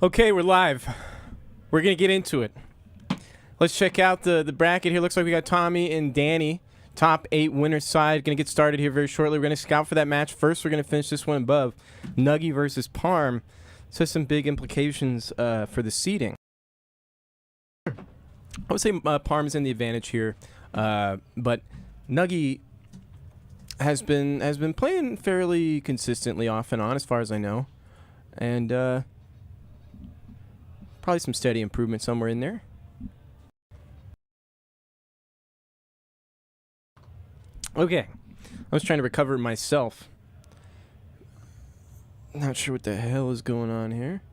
Okay, we're live. We're going to get into it. Let's check out the bracket here. Looks like we got Tommy and Danny, top 8 winner side. Going to get started here very shortly. We're going to scout for that match. First, we're going to finish this one above. Nuggy versus Parm. This has some big implications for the seeding. I would say Parm is in the advantage here, but Nuggy has been playing fairly consistently off and on, as far as I know, and probably some steady improvement somewhere in there. Okay, I was trying to recover myself. Not sure what the hell is going on here.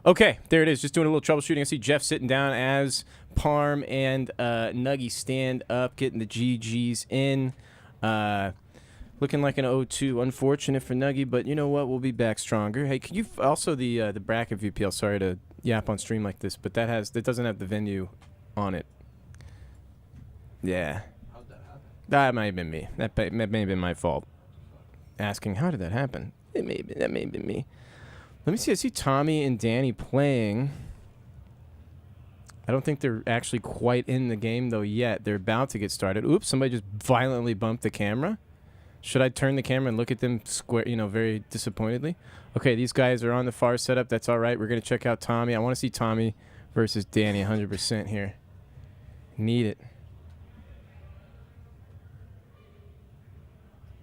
Okay, there it is. Just doing a little troubleshooting. I see Jeff sitting down as Parm and Nuggy stand up, getting the GGs in. Looking like an 0-2. Unfortunate for Nuggy, but you know what? We'll be back stronger. Hey, can you also the bracket VPL? Sorry to yap on stream like this, but that doesn't have the venue on it. Yeah. How'd that happen? That might have been me. That may have been my fault. Asking how did that happen? That may have been me. Let me see. I see Tommy and Danny playing. I don't think they're actually quite in the game, though, yet. They're about to get started. Oops, somebody just violently bumped the camera. Should I turn the camera and look at them square, very disappointedly? Okay, these guys are on the far setup. That's all right. We're going to check out Tommy. I want to see Tommy versus Danny 100% here. Need it.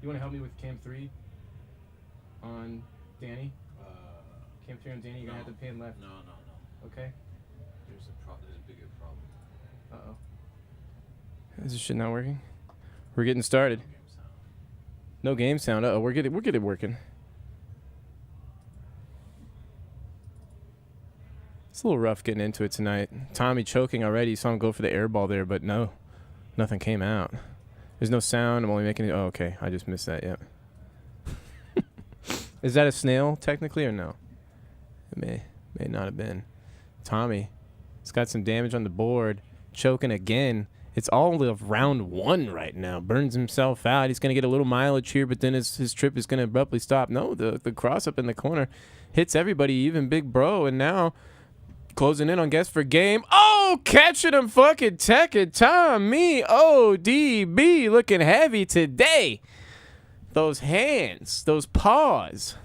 You want to help me with Cam 3 on Danny? Cam 3 on Danny, you're going to have to pan left. No. Okay. There's a bigger problem. Uh-oh. Is this shit not working? We're getting started. No game sound. Uh-oh, we're getting working. It's a little rough getting into it tonight. Tommy choking already. You saw him go for the air ball there, but no. Nothing came out. There's no sound. I'm only making it. Oh, okay. I just missed that. Yep. Is that a snail, technically, or no? It may not have been. Tommy, he's got some damage on the board. Choking again. It's all of round 1 right now. Burns himself out. He's going to get a little mileage here, but then his trip is going to abruptly stop. No, the cross up in the corner hits everybody, even Big Bro. And now closing in on guess for game. Oh, catching him fucking teching Tommy. ODB looking heavy today. Those hands, those paws.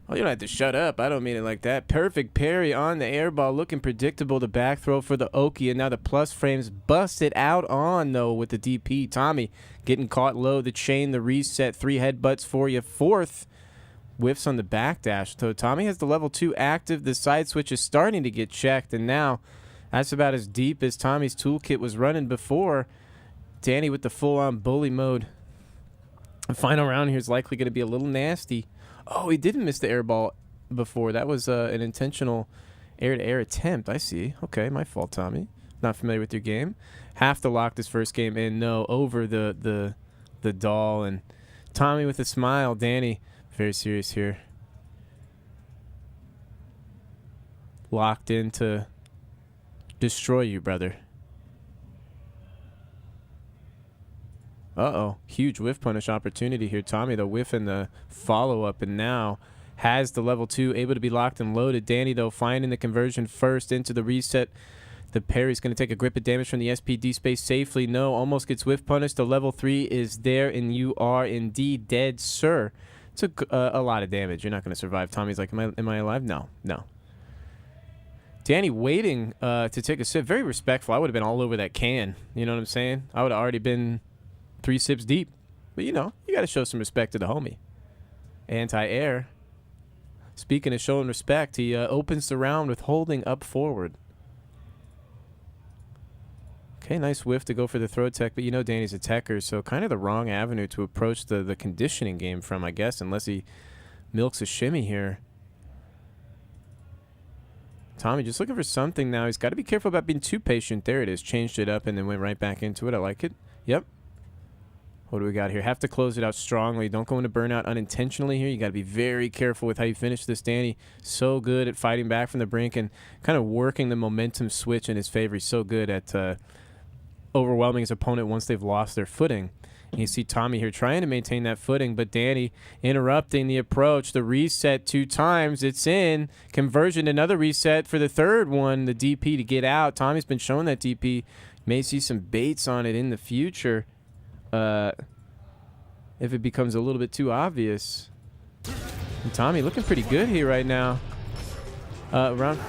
Oh, you don't have to shut up. I don't mean it like that. Perfect parry on the air ball. Looking predictable. The back throw for the Oki. And now the plus frames busted out on, though, with the DP. Tommy getting caught low. The chain, the reset. 3 headbutts for you. 4th whiffs on the backdash. So Tommy has the level 2 active. The side switch is starting to get checked. And now that's about as deep as Tommy's toolkit was running before. Danny with the full-on bully mode. The final round here is likely going to be a little nasty. Oh, he didn't miss the air ball before. That was an intentional air-to-air attempt. I see. Okay, my fault, Tommy. Not familiar with your game. Have to lock this first game in. No, over the doll. And Tommy with a smile. Danny, very serious here. Locked in to destroy you, brother. Uh-oh. Huge whiff punish opportunity here. Tommy, the whiff and the follow-up, and now has the level 2, able to be locked and loaded. Danny, though, finding the conversion first into the reset. The parry's going to take a grip of damage from the SPD space safely. No, almost gets whiff punished. The level 3 is there, and you are indeed dead, sir. Took a lot of damage. You're not going to survive. Tommy's like, am I alive? No. Danny waiting to take a sip. Very respectful. I would have been all over that can. You know what I'm saying? I would have already been 3 sips deep. But, you know, you got to show some respect to the homie. Anti-air. Speaking of showing respect, he opens the round with holding up forward. Okay, nice whiff to go for the throw tech, but you know Danny's a techer, so kind of the wrong avenue to approach the conditioning game from, I guess, unless he milks a shimmy here. Tommy just looking for something now. He's got to be careful about being too patient. There it is. Changed it up and then went right back into it. I like it. Yep. What do we got here? Have to close it out strongly. Don't go into burnout unintentionally here. You got to be very careful with how you finish this. Danny, so good at fighting back from the brink and kind of working the momentum switch in his favor. He's so good at overwhelming his opponent once they've lost their footing. And you see Tommy here trying to maintain that footing, but Danny interrupting the approach. The reset 2 times. It's in. Conversion, another reset for the third one. The DP to get out. Tommy's been showing that DP. May see some baits on it in the future. If it becomes a little bit too obvious. And Tommy looking pretty good here right now. Round.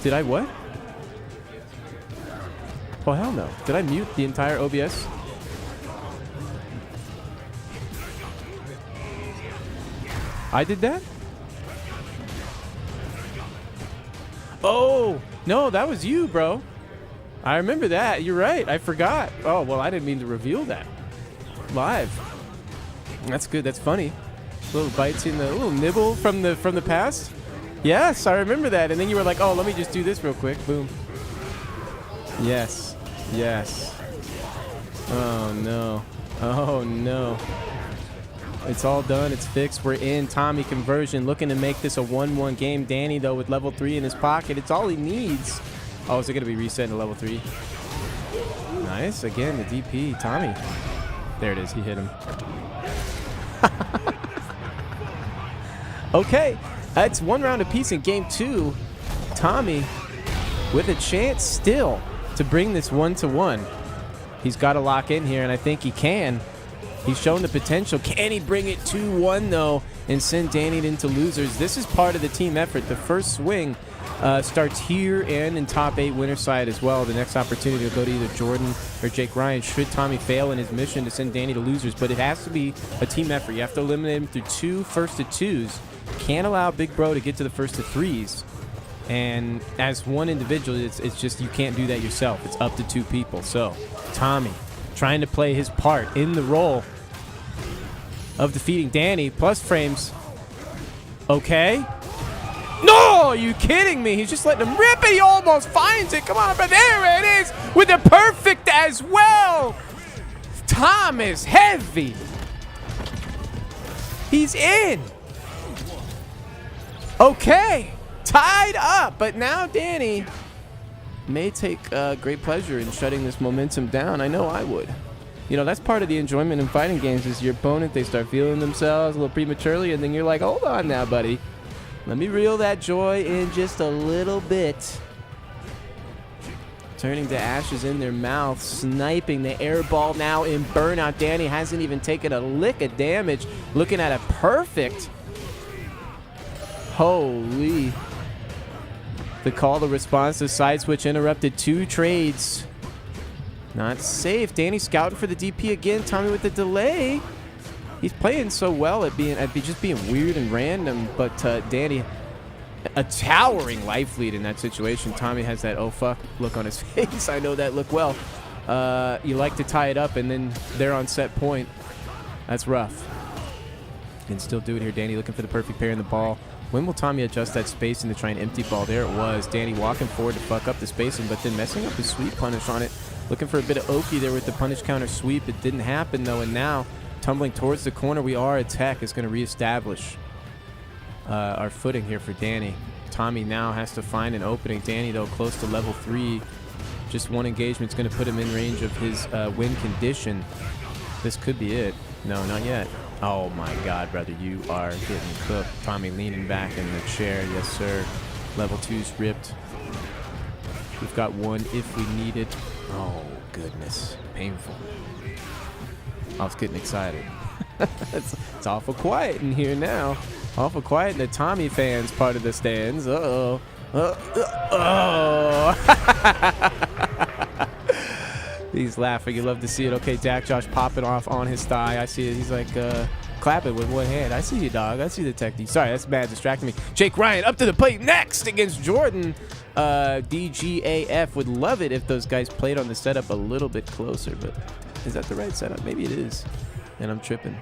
Did I what? Oh, hell no. Did I mute the entire OBS? I did that? Oh, no, that was you, bro. I remember that. You're right. I forgot. Oh, well, I didn't mean to reveal that. Live. That's good. That's funny. Little bites in the little nibble from the past. Yes, I remember that. And then you were like, "Oh, let me just do this real quick." Boom. Yes. Yes. Oh no. Oh no. It's all done. It's fixed. We're in. Tommy conversion looking to make this a 1-1 game. Danny though with level 3 in his pocket. It's all he needs. Oh, is it going to be reset to level 3? Nice. Again, the DP. Tommy. There it is. He hit him. Okay. It's 1 round apiece in game 2. Tommy with a chance still to bring this 1-1. He's got to lock in here, and I think he can. He's shown the potential. Can he bring it 2-1, though, and send Danny into losers? This is part of the team effort. The first swing starts here and in top 8 winner side as well. The next opportunity will go to either Jordan or Jake Ryan should Tommy fail in his mission to send Danny to losers. But it has to be a team effort. You have to eliminate him through 2 first to 2s. Can't allow Big Bro to get to the first to 3s. And as one individual, it's just you can't do that yourself. It's up to 2 people. So Tommy trying to play his part in the role of defeating Danny. Plus frames. Okay. No, are you kidding me? He's just letting him rip it. He almost finds it. Come on, but there it is with the perfect as well. Tom is heavy. He's in. Okay. Tied up, but now Danny may take great pleasure in shutting this momentum down. I know I would. You know, that's part of the enjoyment in fighting games is your opponent, they start feeling themselves a little prematurely, and then you're like, hold on now, buddy. Let me reel that joy in just a little bit. Turning to ashes in their mouth, sniping the air ball now in burnout. Danny hasn't even taken a lick of damage. Looking at a perfect. Holy. The call to response, the side switch interrupted 2 trades. Not safe. Danny scouting for the DP again. Tommy with the delay. He's playing so well at just being weird and random, but Danny, a towering life lead in that situation. Tommy has that oh fuck look on his face. I know that look well. You like to tie it up, and then they're on set point. That's rough. Can still do it here. Danny looking for the perfect pair in the ball. When will Tommy adjust that spacing to try an empty ball? There it was. Danny walking forward to fuck up the spacing, but then messing up his sweep punish on it. Looking for a bit of Oki there with the punish counter sweep. It didn't happen, though, and now tumbling towards the corner, we are. Attack is going to reestablish our footing here for Danny. Tommy now has to find an opening. Danny, though, close to level 3. Just one engagement is going to put him in range of his win condition. This could be it. No, not yet. Oh my God, brother, you are getting cooked. Tommy leaning back in the chair. Yes, sir. Level 2's ripped. We've got one if we need it. Oh, goodness. Painful. I was getting excited. It's awful quiet in here now. Awful quiet in the Tommy fans part of the stands. Uh-oh. Oh. He's laughing. You love to see it. Okay, Dak Josh popping off on his thigh. I see it. He's like clapping with one hand. I see you, dog. I see the technique. Sorry, that's bad. Distracting me. Jake Ryan up to the plate next against Jordan. DGAF would love it if those guys played on the setup a little bit closer, but is that the right setup? Maybe it is. And I'm tripping.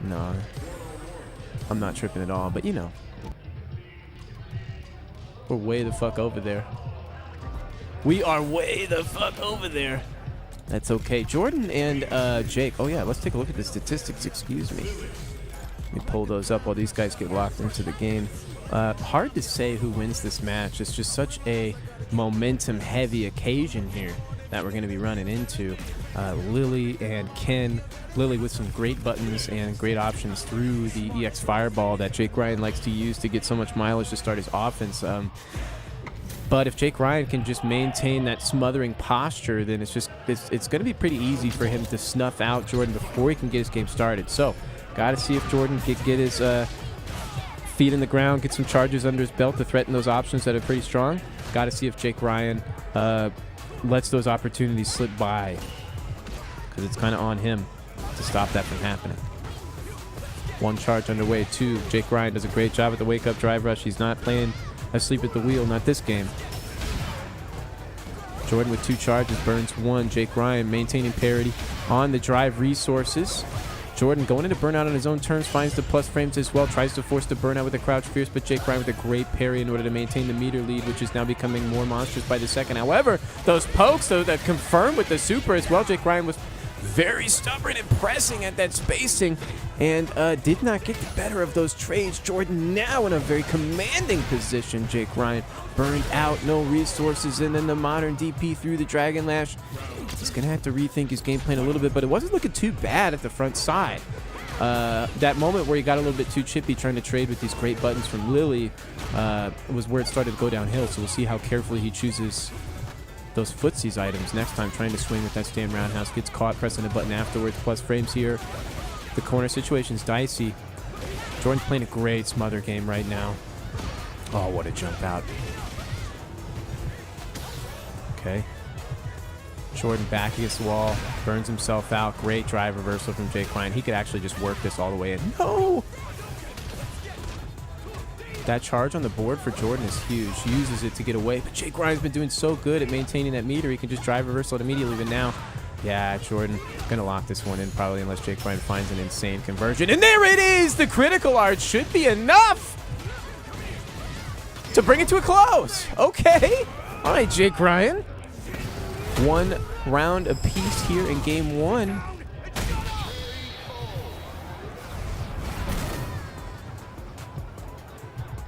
No, I'm not tripping at all, but you know. We're way the fuck over there. We are way the fuck over there. That's okay. Jordan and Jake. Oh, yeah. Let's take a look at the statistics. Excuse me. Let me pull those up while these guys get locked into the game. Hard to say who wins this match. It's just such a momentum-heavy occasion here that we're going to be running into. Lily and Ken. Lily with some great buttons and great options through the EX Fireball that Jake Ryan likes to use to get so much mileage to start his offense. But if Jake Ryan can just maintain that smothering posture, then it's going to be pretty easy for him to snuff out Jordan before he can get his game started. So, got to see if Jordan can get his feet in the ground, get some charges under his belt to threaten those options that are pretty strong. Got to see if Jake Ryan lets those opportunities slip by, because it's kind of on him to stop that from happening. One charge underway. Two. Jake Ryan does a great job at the wake-up drive rush. He's not playing asleep at the wheel, not this game. Jordan with 2 charges, burns 1. Jake Ryan maintaining parity on the drive resources. Jordan going into burnout on his own terms, finds the plus frames as well, tries to force the burnout with the crouch fierce, but Jake Ryan with a great parry in order to maintain the meter lead, which is now becoming more monstrous by the second. However, those pokes, though, that confirmed with the super as well. Jake Ryan was very stubborn and pressing at that spacing and did not get the better of those trades. Jordan now in a very commanding position. Jake Ryan burned out, no resources, and then the modern DP through the Dragon Lash. He's going to have to rethink his game plan a little bit, but it wasn't looking too bad at the front side. That moment where he got a little bit too chippy trying to trade with these great buttons from Lily was where it started to go downhill, so we'll see how carefully he chooses those footsies items next time, trying to swing with that stand roundhouse. Gets caught pressing a button afterwards. Plus frames here. The corner situation's dicey. Jordan's playing a great smother game right now. Oh, what a jump out. Okay. Jordan back against the wall. Burns himself out. Great drive reversal from Jake Ryan. He could actually just work this all the way in. No! That charge on the board for Jordan is huge. He uses it to get away, but Jake Ryan's been doing so good at maintaining that meter. He can just drive reversal it immediately, but now, yeah, Jordan going to lock this one in probably unless Jake Ryan finds an insane conversion. And there it is! The critical art should be enough to bring it to a close. Okay. All right, Jake Ryan. 1 round apiece here in game 1.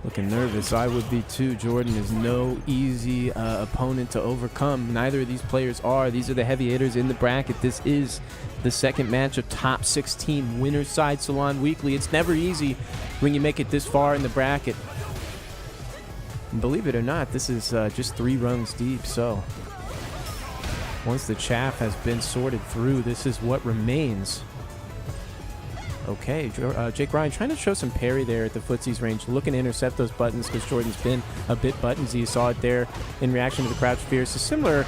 Looking nervous. I would be too. Jordan is no easy opponent to overcome. Neither of these players are. These are the heavy hitters in the bracket. This is the second match of top 16 winner's side Salon Weekly. It's never easy when you make it this far in the bracket. And believe it or not, this is just 3 rungs deep. So once the chaff has been sorted through, this is what remains. Okay, Jake Ryan trying to show some parry there at the footsies range, looking to intercept those buttons because Jordan's been a bit buttonsy. You saw it there in reaction to the crouch fierce. A similar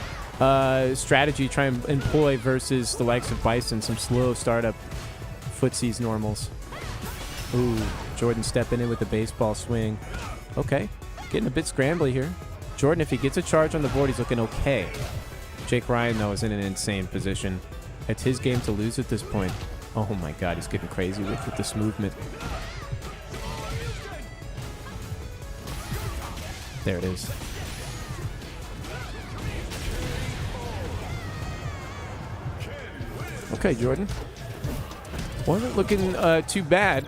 strategy try and employ versus the likes of Bison, some slow startup footsies normals. Ooh, Jordan stepping in with the baseball swing. Okay, getting a bit scrambly here. Jordan, if he gets a charge on the board, he's looking okay. Jake Ryan, though, is in an insane position. It's his game to lose at this point. Oh my God, he's getting crazy with this movement. There it is. Okay, Jordan. Wasn't looking too bad.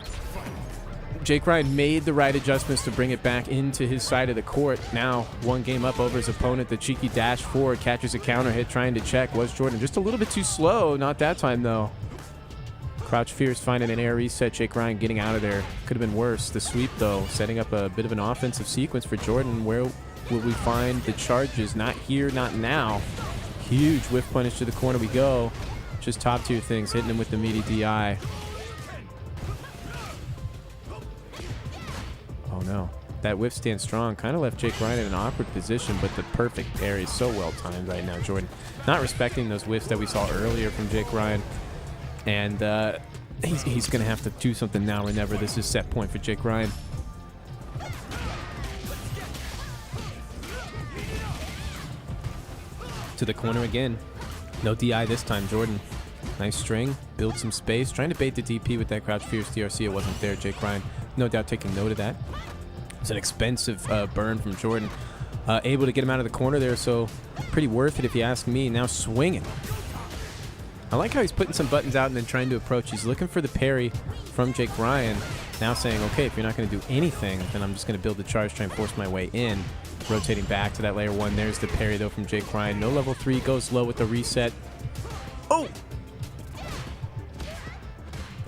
Jake Ryan made the right adjustments to bring it back into his side of the court. Now, 1 game up over his opponent. The cheeky dash forward, catches a counter hit, trying to check. Was Jordan just a little bit too slow? Not that time, though. Crouch Fierce finding an air reset. Jake Ryan getting out of there. Could have been worse. The sweep, though, setting up a bit of an offensive sequence for Jordan. Where will we find the charges? Not here, not now. Huge whiff punish to the corner we go. Just top tier things, hitting him with the meaty DI. Oh, no. That whiff stand strong. Kind of left Jake Ryan in an awkward position, but the perfect parry is so well timed right now. Jordan not respecting those whiffs that we saw earlier from Jake Ryan. And he's going to have to do something now or never. This is set point for Jake Ryan. To the corner again. No DI this time, Jordan. Nice string. Build some space. Trying to bait the DP with that Crouch Fierce DRC. It wasn't there. Jake Ryan, no doubt taking note of that. It's an expensive burn from Jordan. Able to get him out of the corner there, so pretty worth it if you ask me. Now swinging. I like how he's putting some buttons out and then trying to approach. He's looking for the parry from Jake Ryan. Now saying, okay, if you're not going to do anything, then I'm just going to build the charge, try and force my way in. Rotating back to that layer 1. There's the parry, though, from Jake Ryan. No level 3. Goes low with the reset. Oh!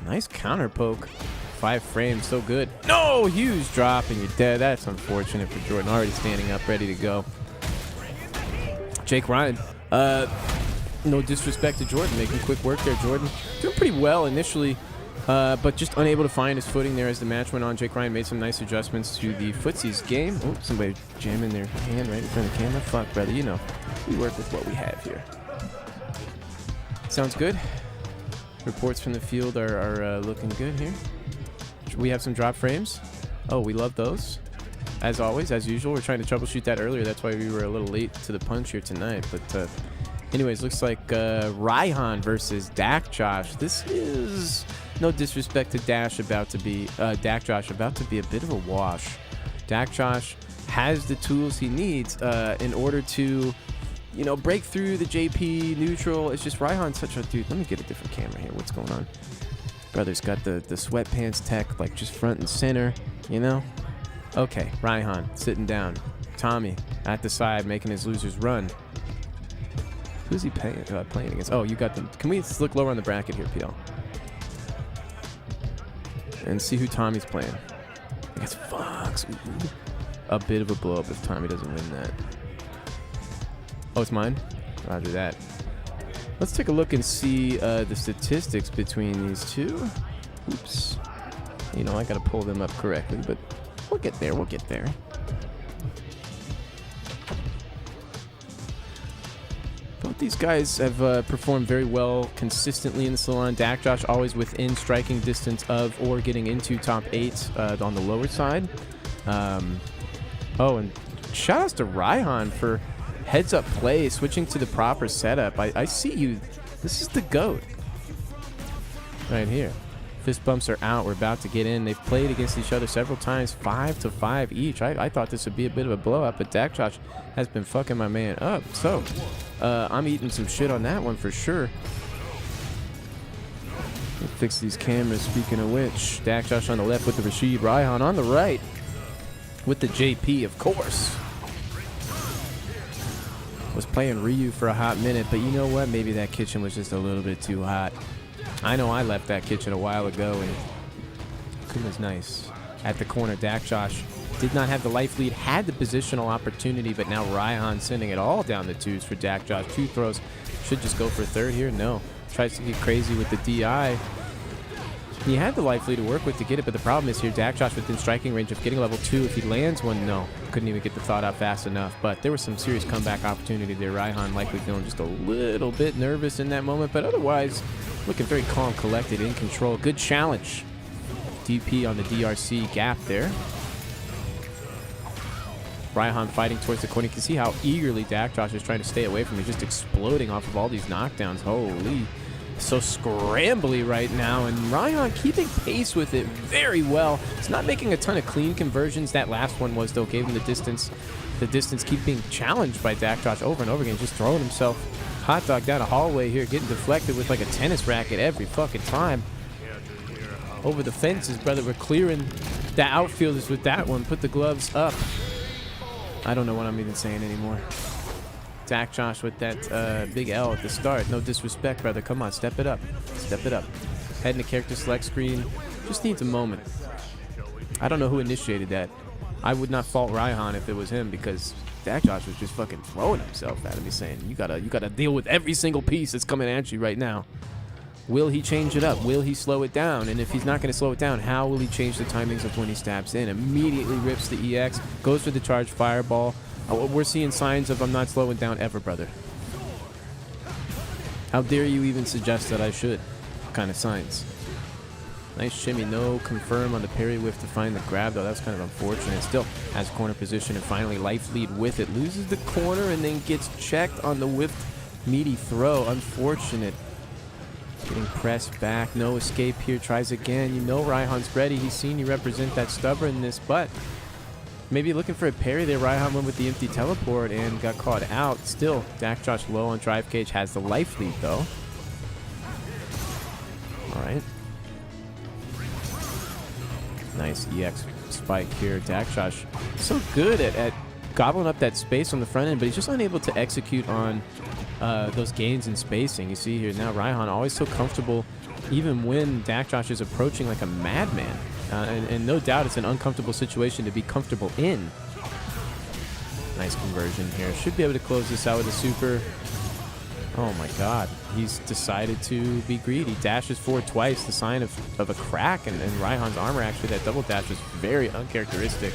Nice counter poke. 5 frames, so good. No! Huge drop, and you're dead. That's unfortunate for Jordan. Already standing up, ready to go. Jake Ryan. No disrespect to Jordan, making quick work there. Jordan doing pretty well initially, but just unable to find his footing there as the match went on. Jake Ryan made some nice adjustments to the footsies game. Oh, somebody jamming their hand right in front of the camera. Fuck, brother, you know, we work with what we have here. Sounds good. Reports from the field are looking good here. We have some drop frames. Oh, we love those. As always, as usual, we're trying to troubleshoot that earlier. That's why we were a little late to the punch here tonight, but anyways, looks like Raihan versus Dak Josh. This is, no disrespect to Dak Josh, about to be a bit of a wash. Dak Josh has the tools he needs in order to, you know, break through the JP neutral. It's just Raihan's such a dude. Let me get a different camera here. What's going on? Brother's got the sweatpants tech like just front and center, you know? Okay, Raihan sitting down. Tommy at the side making his losers run. Who's he playing against? Oh, you got them. Can we look lower on the bracket here, PL? And see who Tommy's playing. Against Fox. Ooh. A bit of a blow up if Tommy doesn't win that. Oh, it's mine? Roger that. Let's take a look and see the statistics between these two. Oops. You know, I got to pull them up correctly, but we'll get there. We'll get there. Both these guys have performed very well consistently in the Salon. Dak Josh always within striking distance of or getting into top 8 on the lower side. Oh, and shout outs to Raihan for heads up play, switching to the proper setup. I see you. This is the GOAT right here. Fist bumps are out. We're about to get in. They've played against each other several times, 5-5 each. I thought this would be a bit of a blowout, but Dak Josh has been fucking my man up. So I'm eating some shit on that one for sure. We'll fix these cameras. Speaking of which, Dak Josh on the left with the Rashid, Raihan on the right with the JP, of course. Was playing Ryu for a hot minute, but you know what? Maybe that kitchen was just a little bit too hot. I know I left that kitchen a while ago, and it was nice. At the corner, Dak Josh did not have the life lead, had the positional opportunity, but now Raihan sending it all down the twos for Dak Josh. 2 throws. Should just go for 3rd here. No. Tries to get crazy with the DI. He had the life lead to work with to get it, but the problem is here, Dak Josh within striking range of getting level 2. If he lands one, no. Couldn't even get the thought out fast enough. But there was some serious comeback opportunity there. Raihan likely feeling just a little bit nervous in that moment, but otherwise looking very calm, collected, in control. Good challenge. DP on the DRC gap there. Raihan fighting towards the corner. You can see how eagerly Dak Josh is trying to stay away from him. Just exploding off of all these knockdowns. Holy. So scrambly right now, and Raihan keeping pace with it very well. It's not making a ton of clean conversions. That last one was, though, gave him the distance. The distance keep being challenged by Dak Josh over and over again, just throwing himself hot dog down a hallway here, getting deflected with like a tennis racket every fucking time. Over the fences, brother. We're clearing the outfielders with that one. Put the gloves up. I don't know what I'm even saying anymore. Dak Josh with that big L at the start. No disrespect, brother. Come on, step it up. Step it up. Head in the character select screen. Just needs a moment. I don't know who initiated that. I would not fault Raihan if it was him, because Dakjosh was just fucking throwing himself at him. He's saying, you gotta deal with every single piece that's coming at you right now. Will he change it up? Will he slow it down? And if he's not going to slow it down, how will he change the timings of when he stabs in? Immediately rips the EX, goes for the charged fireball. We're seeing signs of I'm not slowing down ever, brother. How dare you even suggest that I should? Kind of signs. Nice shimmy, no confirm on the parry whiff to find the grab, though. That's kind of unfortunate. Still has corner position and finally life lead with it. Loses the corner and then gets checked on the whiffed meaty throw. Unfortunate. Getting pressed back. No escape here. Tries again. You know Raihan's ready. He's seen you represent that stubbornness, but maybe looking for a parry there. Raihan went with the empty teleport and got caught out. Still, Dakjosh low on drive cage. Has the life lead, though. All right. Nice EX spike here. Dakjosh so good at gobbling up that space on the front end, but he's just unable to execute on those gains in spacing. You see here now Raihan always so comfortable even when Dakjosh is approaching like a madman. And no doubt it's an uncomfortable situation to be comfortable in. Nice conversion here. Should be able to close this out with a super. Oh my god. He's decided to be greedy. Dashes forward twice, the sign of a crack. And Raihan's armor, actually, that double dash was very uncharacteristic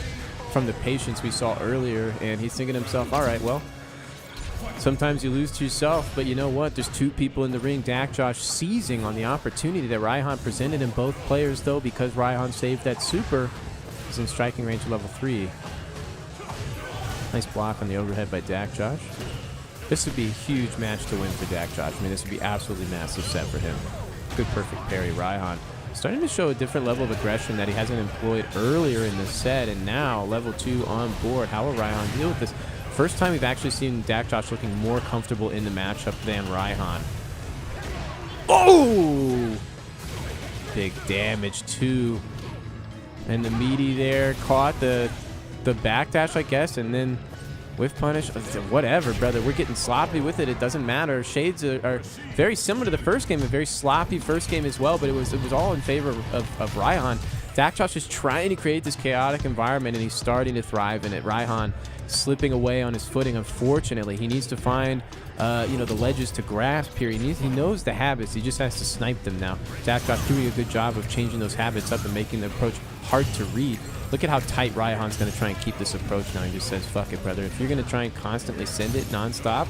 from the patience we saw earlier. And he's thinking to himself, all right, well, sometimes you lose to yourself, but you know what? There's two people in the ring. Dakjosh seizing on the opportunity that Raihan presented in both players, though, because Raihan saved that super. He's in striking range level 3. Nice block on the overhead by Dakjosh. This would be a huge match to win for Dakjosh. I mean, this would be absolutely massive set for him. Good perfect parry. Raihan starting to show a different level of aggression that he hasn't employed earlier in the set, and now level 2 on board. How will Raihan deal with this? First time we've actually seen Dakjosh looking more comfortable in the matchup than Raihan. Oh! Big damage too. And the meaty there caught the backdash, I guess, and then whiff punish. Whatever, brother. We're getting sloppy with it. It doesn't matter. Shades are very similar to the first game, a very sloppy first game as well, but it was all in favor of Raihan. Dakjosh is trying to create this chaotic environment, and he's starting to thrive in it. Raihan slipping away on his footing, unfortunately. He needs to find, the ledges to grasp here. He knows the habits. He just has to snipe them now. Dakjosh doing a good job of changing those habits up and making the approach hard to read. Look at how tight Raihan's going to try and keep this approach now. He just says, fuck it, brother. If you're going to try and constantly send it nonstop,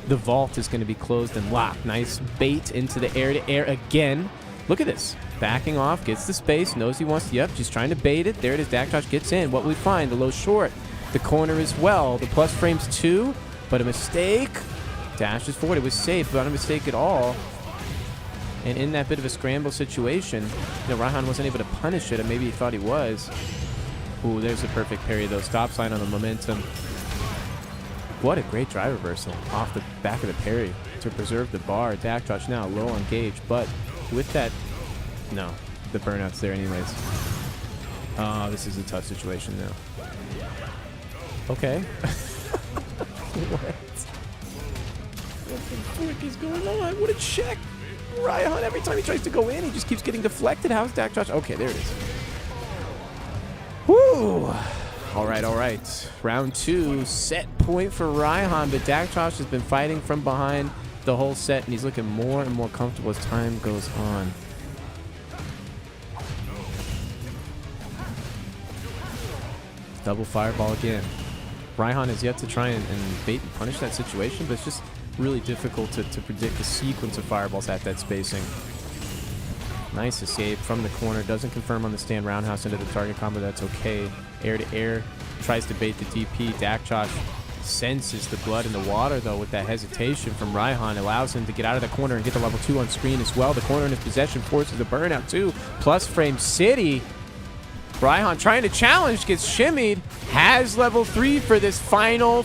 the vault is going to be closed and locked. Nice bait into the air-to-air again. Look at this. Backing off, gets the space, knows he wants to, yep, just trying to bait it. There it is. Dakjosh gets in. What we find, the low short. The corner as well. The plus frames 2, but a mistake. Dashes forward. It was safe, but not a mistake at all. And in that bit of a scramble situation, Raihan wasn't able to punish it, and maybe he thought he was. Ooh, there's a perfect parry, though. Stop sign on the momentum. What a great drive reversal off the back of the parry to preserve the bar. Dakjosh now low on gauge, but with that, no, the burnout's there anyways. Oh, this is a tough situation now. Okay. What the frick is going on? What a check. Raihan, every time he tries to go in, he just keeps getting deflected. How's Dakjosh? Okay, there it is. Woo! All right. Round 2, set point for Raihan, but Dakjosh has been fighting from behind the whole set, and he's looking more and more comfortable as time goes on. Double fireball again. Raihan has yet to try and bait and punish that situation, but it's just really difficult to predict the sequence of fireballs at that spacing. Nice escape from the corner. Doesn't confirm on the stand roundhouse into the target combo. That's okay. Air to air. Tries to bait the DP. Dakjosh senses the blood in the water, though, with that hesitation from Raihan. Allows him to get out of the corner and get the level 2 on screen as well. The corner in his possession forces the burnout, too. Plus frame city. Raihan trying to challenge. Gets shimmied. Has level 3 for this final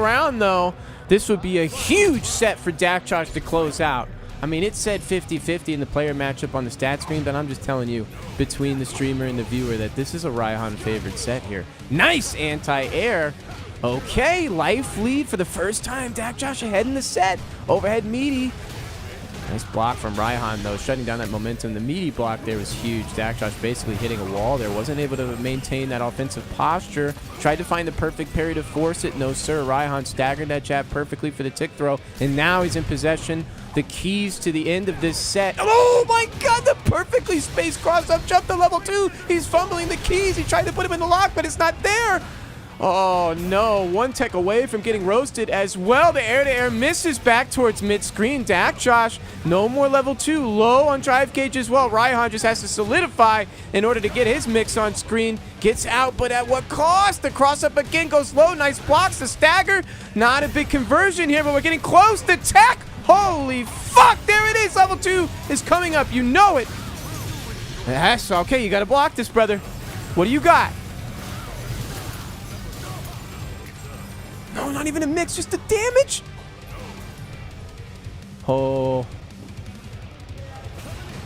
round, though. This would be a huge set for Dakjosh to close out. I mean, it said 50-50 in the player matchup on the stat screen, but I'm just telling you, between the streamer and the viewer, that this is a Raihan favored set here. Nice anti-air. Okay, life lead for the first time. Dakjosh ahead in the set. Overhead meaty. Nice block from Raihan, though, shutting down that momentum. The meaty block there was huge. Dakjosh basically hitting a wall there. Wasn't able to maintain that offensive posture. Tried to find the perfect parry to force it. No, sir. Raihan staggered that jab perfectly for the tick throw, and now he's in possession. The keys to the end of this set. Oh, my God, the perfectly spaced cross-up jump to level 2. He's fumbling the keys. He tried to put him in the lock, but it's not there. Oh, no. One tech away from getting roasted as well. The air-to-air misses back towards mid-screen. Dakjosh, no more level 2. Low on drive cage as well. Raihan just has to solidify in order to get his mix on screen. Gets out, but at what cost? The cross-up again goes low. Nice blocks. The stagger. Not a big conversion here, but we're getting close. The tech. Holy fuck. There it is. Level 2 is coming up. You know it. That's okay. You got to block this, brother. What do you got? No, not even a mix, just the damage. Oh.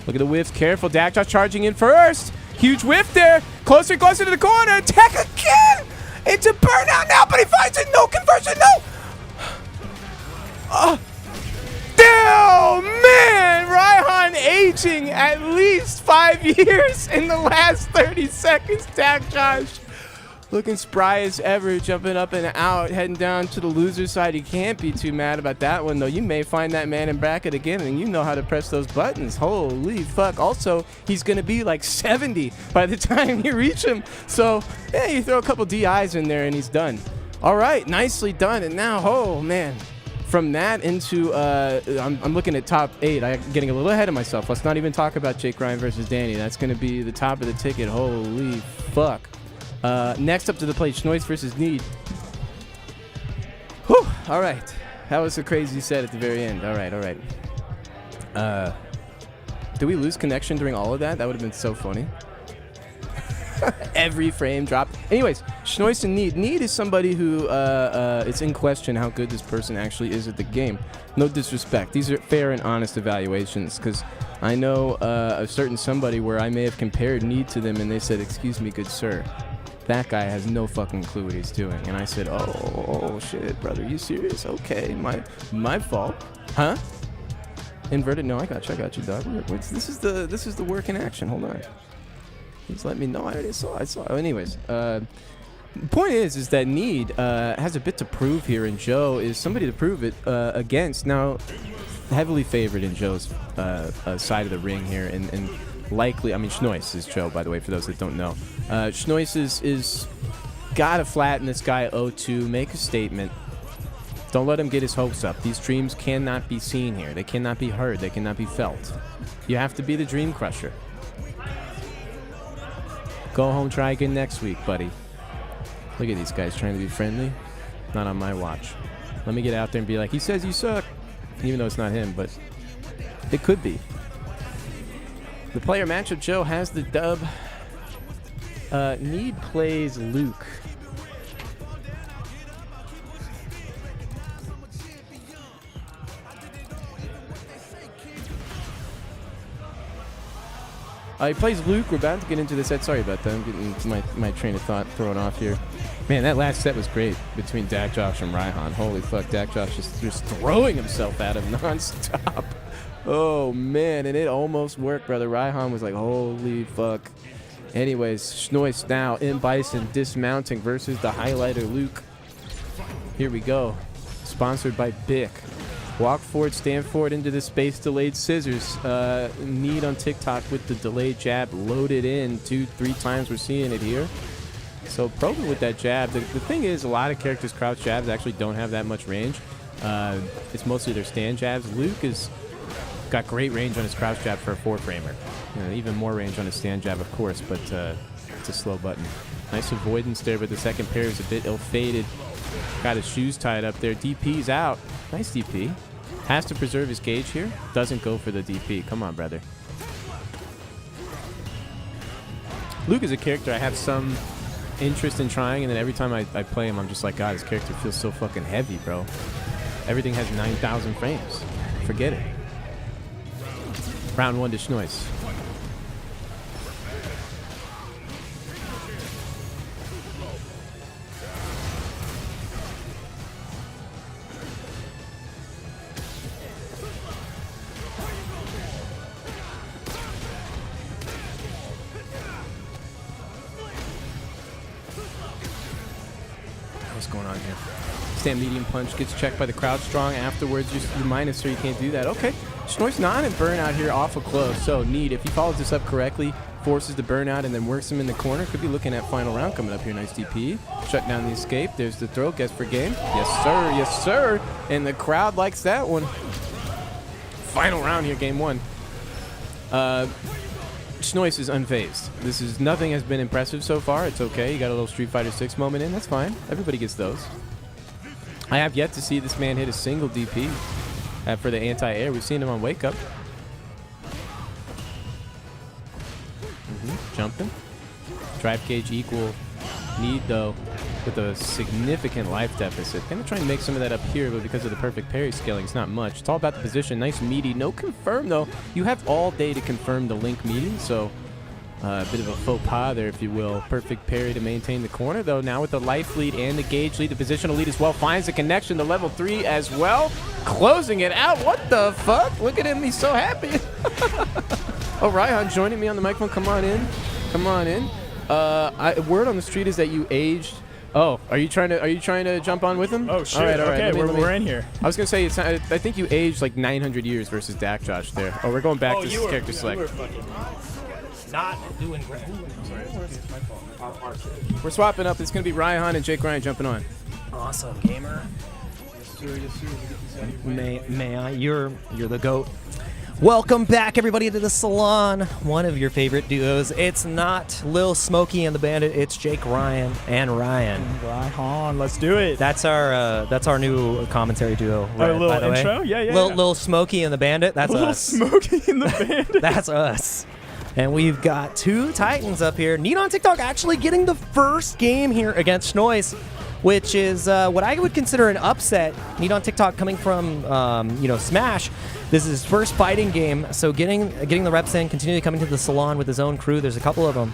Look at the whiffs. Careful. Dakjosh charging in first. Huge whiff there. Closer and closer to the corner. Tech again. It's a burnout now, but he finds it. No conversion. No. Oh, man. Raihan aging at least 5 years in the last 30 seconds. Dakjosh looking spry as ever, jumping up and out, heading down to the loser side. You can't be too mad about that one, though. You may find that man in bracket again, and you know how to press those buttons. Holy fuck. Also, he's going to be like 70 by the time you reach him. So, yeah, you throw a couple DIs in there, and he's done. All right, nicely done. And now, oh, man. From that into, I'm looking at top 8. I'm getting a little ahead of myself. Let's not even talk about Jake Ryan versus Danny. That's going to be the top of the ticket. Holy fuck. Next up to the plate, Schnoiz versus Need. Whew, all right. That was a crazy set at the very end. All right, all right. Did we lose connection during all of that? That would have been so funny. Every frame dropped. Anyways, Schnoiz and Need. Need is somebody who, it's in question how good this person actually is at the game. No disrespect. These are fair and honest evaluations, because I know a certain somebody where I may have compared Need to them, and they said, "Excuse me, good sir. That guy has no fucking clue what he's doing." And I said, oh shit, brother, you serious? Okay, my fault. Huh? Inverted? No, I got you, dog. This is the work in action. Hold on. Just let me know. I already saw. I saw. Anyways, point is that Need has a bit to prove here, and Joe is somebody to prove it against. Now, heavily favored in Joe's side of the ring here, and likely, I mean, Schnoiz is Joe, by the way, for those that don't know. Schnoiz is gotta flatten this guy 0-2, make a statement. Don't let him get his hopes up. These dreams cannot be seen here. They cannot be heard. They cannot be felt. You have to be the dream crusher. Go home, try again next week, buddy. Look at these guys trying to be friendly. Not on my watch. Let me get out there and be like, he says you suck. Even though it's not him, but it could be. The player matchup, Joe has the dub. Need plays Luke. He plays Luke. We're about to get into the set. Sorry about that. I'm getting my train of thought thrown off here. Man, that last set was great between Dakjosh and Raihan. Holy fuck, Dakjosh just throwing himself at him nonstop. Oh, man, and it almost worked, brother. Raihan was like, holy fuck. Anyways, Schnoiz now in Bison dismounting versus the highlighter Luke. Here we go. Sponsored by Bic. Walk forward, stand forward into the space, delayed scissors. Need on TikTok with the delayed jab loaded in 2-3 times. We're seeing it here. So probing with that jab. The thing is, a lot of characters' crouch jabs actually don't have that much range. It's mostly their stand jabs. Luke has got great range on his crouch jab for a 4-framer. You know, even more range on his stand jab, of course, but it's a slow button. Nice avoidance there, but the second pair is a bit ill-fated. Got his shoes tied up there. DP's out. Nice DP. Has to preserve his gauge here. Doesn't go for the DP. Come on, brother. Luke is a character I have some interest in trying, and then every time I play him, I'm just like, God, this character feels so fucking heavy, bro. Everything has 9,000 frames. Forget it. Round 1 to Schnoiz. What's going on here? Stand medium punch gets checked by the crowd strong. Afterwards, you minus her. You can't do that. Okay. Schnoi's not in burnout here, awful close. So, Need, if he follows this up correctly, forces the burnout and then works him in the corner, could be looking at final round coming up here. Nice DP. Shut down the escape. There's the throw. Guess for game. Yes, sir. Yes, sir. And the crowd likes that one. Final round here, game 1. Schnois is unfazed. Nothing has been impressive so far. It's okay. You got a little Street Fighter 6 moment in. That's fine. Everybody gets those. I have yet to see this man hit a single DP for the anti-air. We've seen him on Wake Up. Jumping. Drive gauge equal. Need, though, with a significant life deficit. Gonna try and make some of that up here, but because of the perfect parry scaling, it's not much. It's all about the position. Nice meaty. No confirm, though. You have all day to confirm the link meeting, so a bit of a faux pas there, if you will. Perfect parry to maintain the corner, though. Now with the life lead and the gauge lead, the positional lead as well. Finds the connection to level 3 as well. Closing it out. What the fuck? Look at him. He's so happy. Oh, Raihan joining me on the microphone. Come on in. Come on in. Word on the street is that you aged. Oh, are you trying to jump on with him? Oh shit! All right. Okay, we're in here. I was gonna say I think you aged like 900 years versus Dak Josh there. Oh, we're going back to character select. Not doing great. We're swapping up. It's gonna be Raihan and Jake Ryan jumping on. Awesome, gamer. May I? You're the GOAT. Welcome back, everybody, to the Salon. One of your favorite duos. It's not Lil Smokey and the Bandit. It's Jake Ryan and Ryan. Right on, let's do it. That's our new commentary duo. Right, a little by the intro, way. yeah. Lil Smokey and the Bandit. That's Lil us. Smokey and the Bandit. That's us. And we've got two Titans up here. Need on TikTok actually getting the first game here against Schnois, which is what I would consider an upset. Need on TikTok coming from Smash. This is his first fighting game, so getting the reps in, continually coming to the Salon with his own crew. There's a couple of them.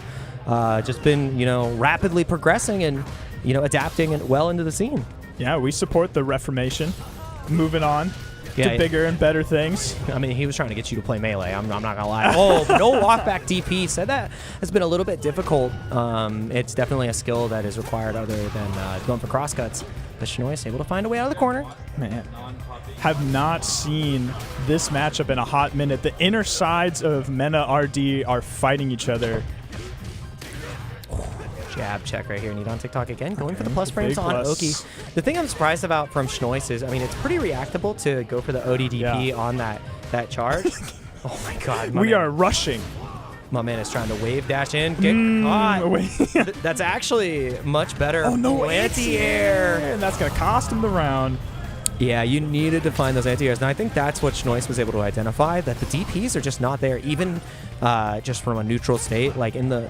Just been rapidly progressing and adapting and well into the scene. Yeah, we support the Reformation. Moving on to bigger and better things. I mean, he was trying to get you to play Melee. I'm not gonna lie. Oh, no walkback DP. Said that has been a little bit difficult. It's definitely a skill that is required other than going for crosscuts. But Schnois able to find a way out of the corner. Man, have not seen this matchup in a hot minute. The inner sides of Mena RD are fighting each other. Jab check right here. Need on TikTok again. Going for the plus frames on plus. Oki. The thing I'm surprised about from Schnois is, I mean, it's pretty reactable to go for the ODDP on that charge. Oh my God. We are rushing. My man is trying to wave dash in. Get caught. That's actually much better. Oh no, anti-air. And that's going to cost him the round. Yeah, you needed to find those anti-airs. And I think that's what Schnois was able to identify, that the DPs are just not there, even just from a neutral state, like in the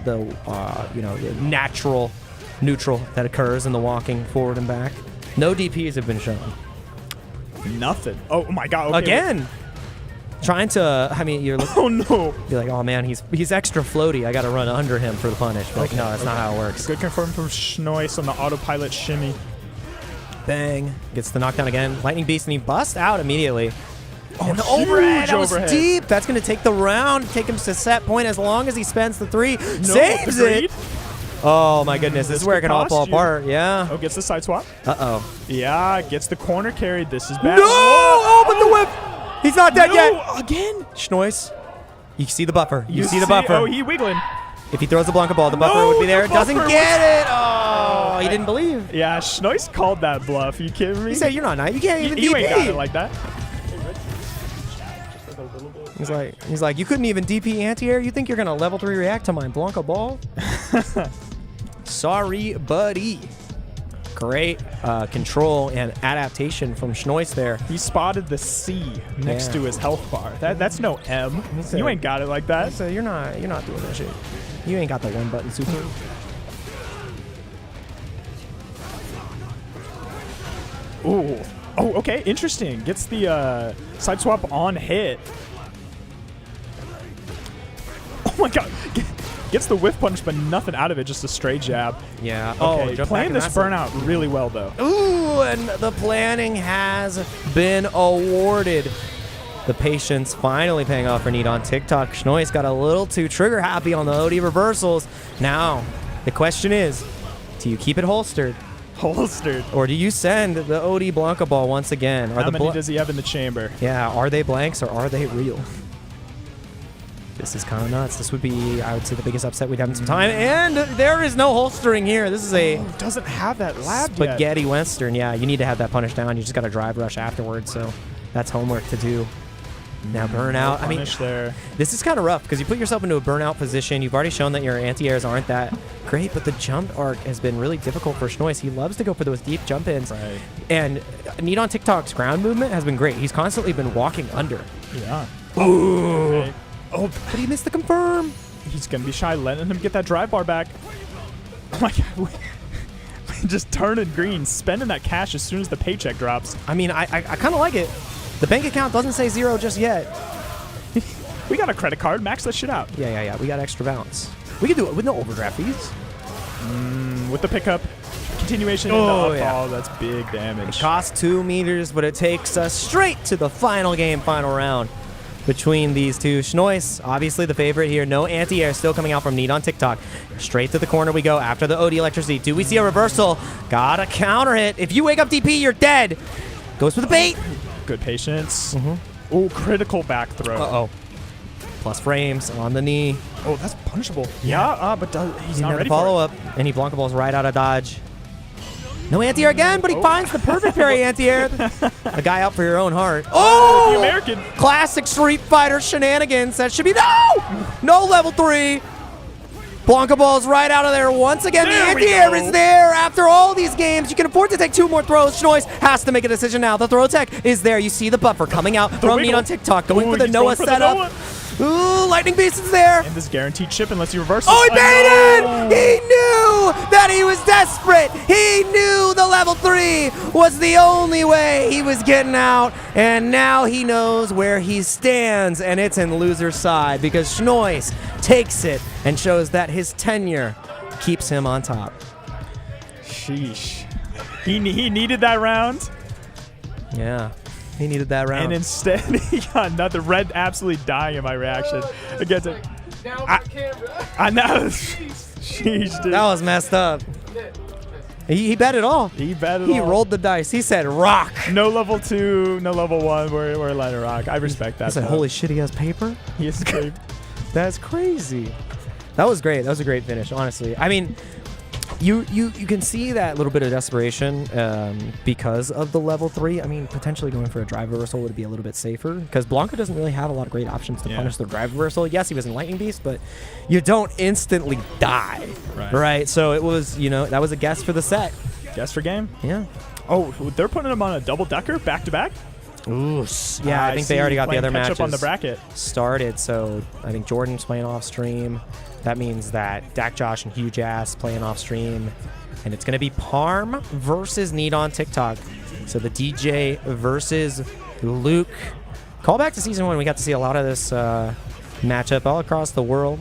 natural neutral that occurs in the walking forward and back. No DPs have been shown. Nothing. Oh my God. Okay, again. Trying to, I mean, you're looking. Oh no! You're like, oh man, he's extra floaty. I got to run under him for the punish. But no, that's not how it works. Good confirm from Schnois on the autopilot shimmy. Bang! Gets the knockdown again. Lightning Beast, and he busts out immediately. Oh, and the overhead! That was deep. That's going to take the round, take him to set point as long as he spends the 3. No, saves it. Oh my goodness! This is where it can all fall apart. Yeah. Oh, gets the side swap. Uh-oh. Yeah, gets the corner carry. This is bad. No! Oh, but the whip. He's not dead yet. Again? Schnois, you see the buffer. You see the buffer. Oh, he wiggling. If he throws the Blanca ball, the buffer would be there. Doesn't get it. Oh, he didn't believe. Yeah, Schnois called that bluff. You kidding me? He said, you're not nice. You can't even DP. You ain't got it like that. He's like, you couldn't even DP anti-air? You think you're going to level 3 react to my Blanca ball? Sorry, buddy. Great control and adaptation from Schnois there. He spotted the C next to his health bar. That's no M. You ain't got it like that. So you're not doing that shit. You ain't got the one button super. Ooh. Oh, okay. Interesting. Gets the side swap on hit. Oh my God. Gets the whiff punch, but nothing out of it, just a straight jab. Yeah. Okay, playing this burnout really well, though. Ooh, and the planning has been awarded. The patience finally paying off for Need on TikTok. Schnois got a little too trigger happy on the OD reversals. Now, the question is, do you keep it holstered? Holstered. Or do you send the OD Blanca ball once again? How many does he have in the chamber? Yeah, are they blanks or are they real? This is kind of nuts. This would be, I would say, the biggest upset we'd have in some time. And there is no holstering here. This is a Doesn't have that lab spaghetti Western. Yeah, you need to have that punish down. You just got to drive rush afterwards. So that's homework to do. Now burnout. I mean, there. this is kind of rough because you put yourself into a burnout position. You've already shown that your anti-airs aren't that great, but the jump arc has been really difficult for Schnois. He loves to go for those deep jump ins. Right. And Need on TikTok's ground movement has been great. He's constantly been walking under. Yeah. Ooh. Right. Oh, But he missed the confirm. he's going to be shy, letting him get that drive bar back. Oh my God. Just turning green, spending that cash as soon as the paycheck drops. I mean, I kind of like it. The bank account doesn't say 0 just yet. We got a credit card. Max that shit out. Yeah. We got extra balance. We can do it with no overdraft fees. With the pickup. Continuation Oh, into yeah. up. Oh, that's big damage. It costs 2 meters, but it takes us straight to the final game, final round between these two. Schnois, obviously the favorite here. No anti-air still coming out from Need on TikTok. Straight to the corner we go after the OD electricity. Do we see a reversal? Gotta counter hit. If you wake up DP, you're dead. Goes for the bait. Good patience. Oh, critical back throw. Uh-oh. Plus frames on the knee. Oh, that's punishable. Yeah, but he's not Another ready follow-up, and he Blanca balls right out of dodge. No anti-air again, but he finds the perfect parry anti-air. A guy out for your own heart. for it. Oh! The American. Classic Street Fighter shenanigans. That should be no level 3. Blanca balls right out of there once again. There The we anti-air go. is there. After all these games, you can afford to take 2 more throws. Schnois has to make a decision now. The throw tech is there. You see the buffer coming out from Need wiggle. on TikTok, going Ooh, for the he's going Noah for the setup. Noah. Ooh, Lightning Beast is there. And this guaranteed chip unless he reverses. Oh, he baited! no. He knew that he was desperate. He knew the level 3 was the only way he was getting out. And now he knows where he stands, and it's in loser's side because Schnois takes it and shows that his tenure keeps him on top. Sheesh. He needed that round, Yeah, he needed that round. and instead he got another. Red absolutely dying in my reaction against it. I know. Sheesh, dude. that was messed up. He bet it all. He bet it He all. rolled the dice. He said rock. No level 2, no level 1. We're letting it rock. I respect that. I said, though. holy shit, he has paper? He is great. That's crazy. That was great. That was a great finish, honestly. I mean, you can see that little bit of desperation because of the level 3. I mean, potentially going for a drive reversal would be a little bit safer because Blanca doesn't really have a lot of great options to Yeah. punish the drive reversal. Yes, he was in Lightning Beast, but you don't instantly die, right? So it was, that was a guess for the set. Guess for game. Yeah. Oh, they're putting him on a double decker back to back. Ooh. Yeah, I think they already got the other match matches up on the bracket. started. So I think Jordan's playing off stream. That means that Dak Josh and Huge Ass playing off stream. And it's going to be Parm versus Need on TikTok. So the DJ versus Luke. Call back to season 1. We got to see a lot of this matchup all across the world.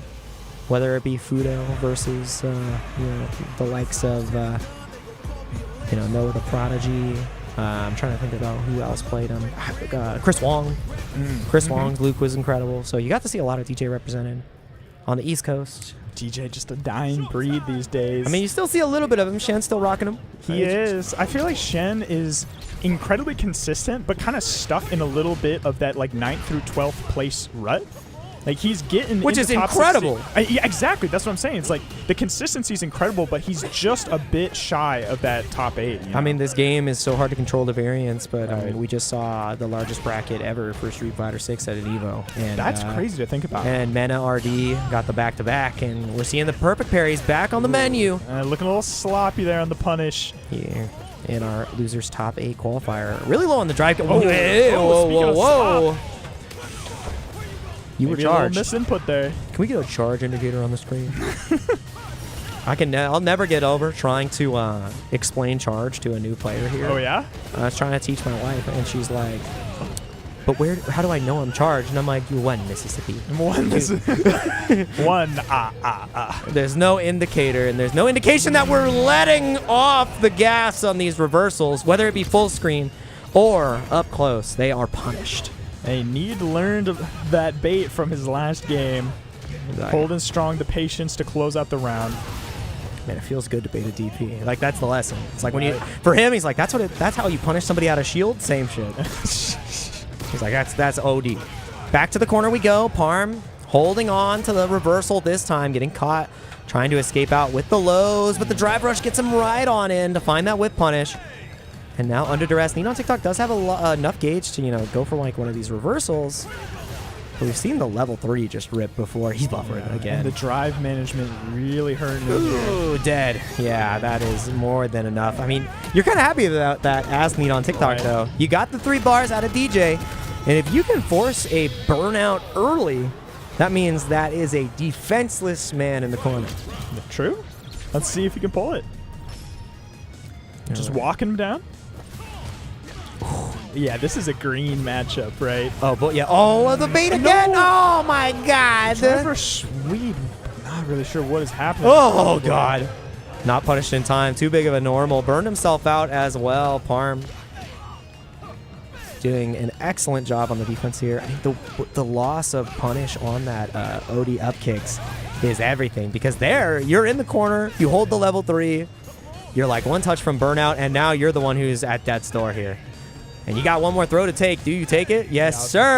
Whether it be Fudo versus the likes of Noah the Prodigy. I'm trying to think about who else played him. Chris Wong. Chris Wong's Luke was incredible. So you got to see a lot of DJ represented on the East Coast. DJ just a dying breed these days. I mean, you still see a little bit of him. Shen's still rocking him. he is. I feel like Shen is incredibly consistent, but kind of stuck in a little bit of that like 9th through 12th place rut. Like he's getting Which into is top incredible. 16. Yeah, exactly. That's what I'm saying. It's like the consistency is incredible, but he's just a bit shy of that top 8. I mean, this game is so hard to control the variance, but I mean, we just saw the largest bracket ever for Street Fighter 6 at an Evo. And that's crazy to think about. And Mena RD got the back-to-back, and we're seeing the perfect parries back on the menu. Looking a little sloppy there on the punish. Here in our losers top 8 qualifier. Really low on the drive. Oh, speaking of whoa. You were Maybe a little charged. misinput there. Can we get a charge indicator on the screen? I'll never get over trying to explain charge to a new player here. Oh yeah. I was trying to teach my wife, and she's like, "But how do I know I'm charged?" And I'm like, "You won, Mississippi." One. There's no indicator, and there's no indication that we're letting off the gas on these reversals, whether it be full screen or up close. They are punished. Hey, Need learned that bait from his last game. Holding strong, the patience to close out the round. Man, it feels good to bait a DP. Like, that's the lesson. It's like when you, for him, he's like, that's how you punish somebody out of shield. Same shit. He's like, that's OD. Back to the corner we go. Parm holding on to the reversal this time, getting caught, trying to escape out with the lows, but the drive rush gets him right on in to find that whip punish. And now under duress, Neat on TikTok does have enough gauge to, go for like one of these reversals. But we've seen the level 3 just rip before. He's buffering again. And the drive management really hurting him Ooh, here. dead. Yeah, that is more than enough. I mean, you're kind of happy about that as Neat on TikTok, though. You got the 3 bars out of DJ, and if you can force a burnout early, that means that is a defenseless man in the corner. True. Let's see if he can pull it. Just walking him down. Yeah, this is a green matchup, right? Oh, but yeah. Oh, the bait again. No. Oh, my God. Driver sweep. Not really sure what is happening. Oh, God. Not punished in time. Too big of a normal. Burned himself out as well. Parm doing an excellent job on the defense here. I think the loss of punish on that OD up kicks is everything, because there, you're in the corner. You hold the level 3. You're like one touch from burnout, and now you're the one who's at death's door here. And you got one more throw to take. Do you take it? Yes, sir.